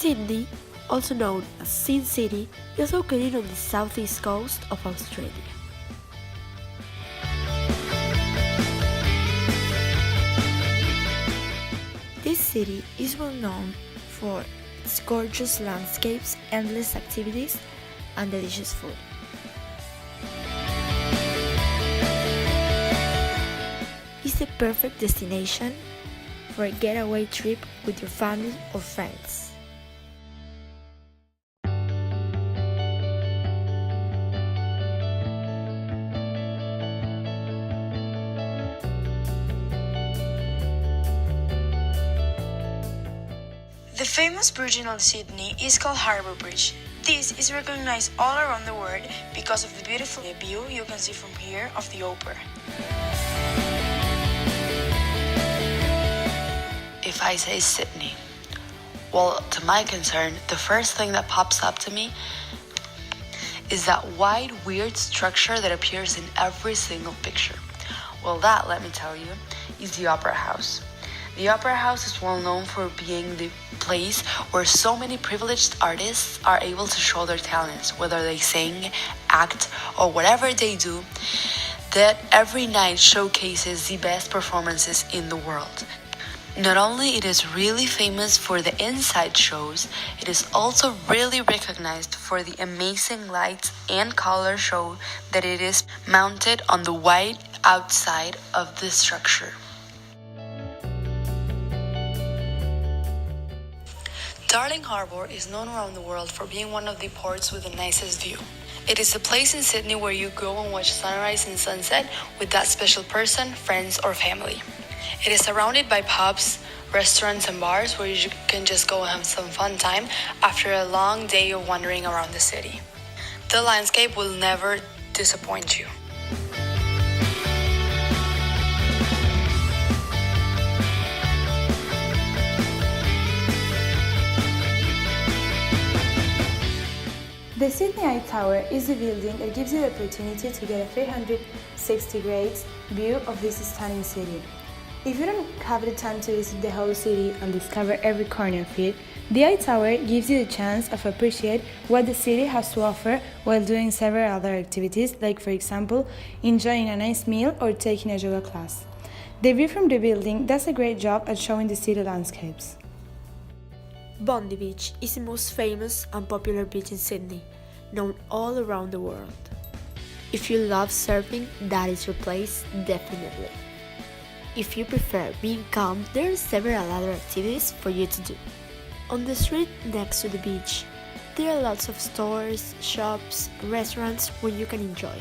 Sydney, also known as Sin City, is located on the southeast coast of Australia. This city is well known for its gorgeous landscapes, endless activities, and delicious food. It's the perfect destination for a getaway trip with your family or friends. The famous bridge in Sydney is called Harbour Bridge. This is recognized all around the world because of the beautiful view you can see from here of the Opera. If I say Sydney, well, to my concern, the first thing that pops up to me is that wide, weird structure that appears in every single picture. Well, that, let me tell you, is the Opera House. The Opera House is well known for being the place where so many privileged artists are able to show their talents, whether they sing, act, or whatever they do, that every night showcases the best performances in the world. Not only it is really famous for the inside shows, it is also really recognized for the amazing lights and color show that it is mounted on the wide outside of the structure. Darling Harbour is known around the world for being one of the ports with the nicest view. It is a place in Sydney where you go and watch sunrise and sunset with that special person, friends, or family. It is surrounded by pubs, restaurants, and bars where you can just go and have some fun time after a long day of wandering around the city. The landscape will never disappoint you. The Sydney Eye Tower is a building that gives you the opportunity to get a 360 degrees view of this stunning city. If you don't have the time to visit the whole city and discover every corner of it, the Eye Tower gives you the chance of appreciate what the city has to offer while doing several other activities, like for example, enjoying a nice meal or taking a yoga class. The view from the building does a great job at showing the city landscapes. Bondi Beach is the most famous and popular beach in Sydney, known all around the world. If you love surfing, that is your place, definitely. If you prefer being calm, there are several other activities for you to do. On the street next to the beach, there are lots of stores, shops, restaurants where you can enjoy.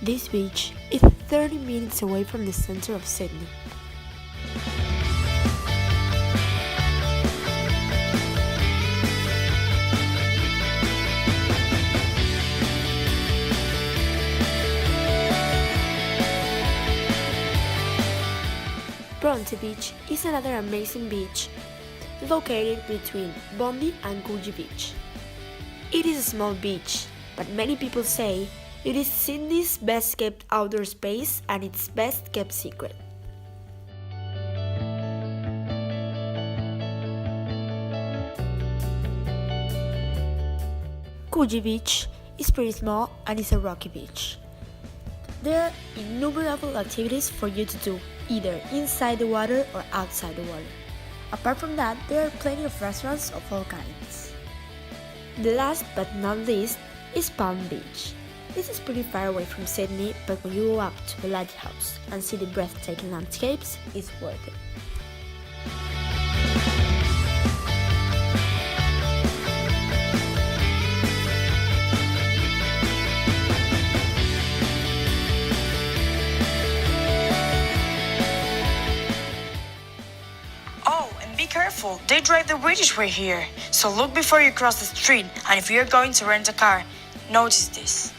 This beach is 30 minutes away from the center of Sydney. Bronte Beach is another amazing beach located between Bondi and Coogee Beach. It is a small beach, but many people say it is Sydney's best kept outdoor space and its best kept secret. Coogee Beach is pretty small and is a rocky beach. There are innumerable activities for you to do, either inside the water or outside the water. Apart from that, there are plenty of restaurants of all kinds. The last but not least is Palm Beach. This is pretty far away from Sydney, but when you go up to the lighthouse and see the breathtaking landscapes, it's worth it. Be careful, they drive the bridges right here, so look before you cross the street, and if you're going to rent a car, notice this.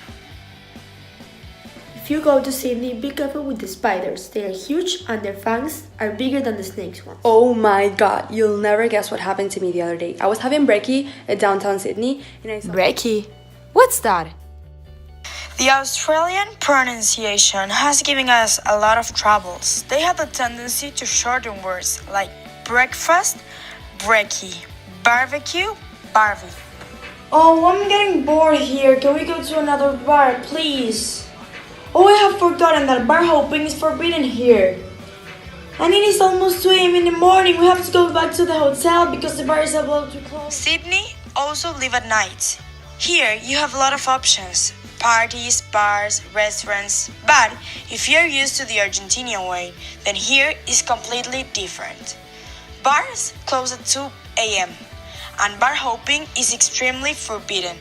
If you go to Sydney, be careful with the spiders. They are huge and their fangs are bigger than the snakes ones. Oh my god, you'll never guess what happened to me the other day. I was having brekkie at downtown Sydney and I saw... Brekkie? What's that? The Australian pronunciation has given us a lot of troubles. They have a tendency to shorten words like breakfast, brekkie, Barbecue, Barbie. Oh, I'm getting bored here. Can we go to another bar, please? Oh, I have forgotten that bar hopping is forbidden here. And it is almost 2 a.m. in the morning. We have to go back to the hotel because the bar is about to close. Sydney also live at night. Here you have a lot of options. Parties, bars, restaurants. But if you're used to the Argentinian way, then here is completely different. Bars close at 2 a.m. and bar hopping is extremely forbidden.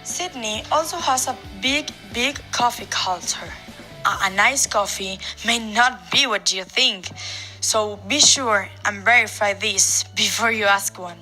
Sydney also has a big coffee culture. A nice coffee may not be what you think, so be sure and verify this before you ask one.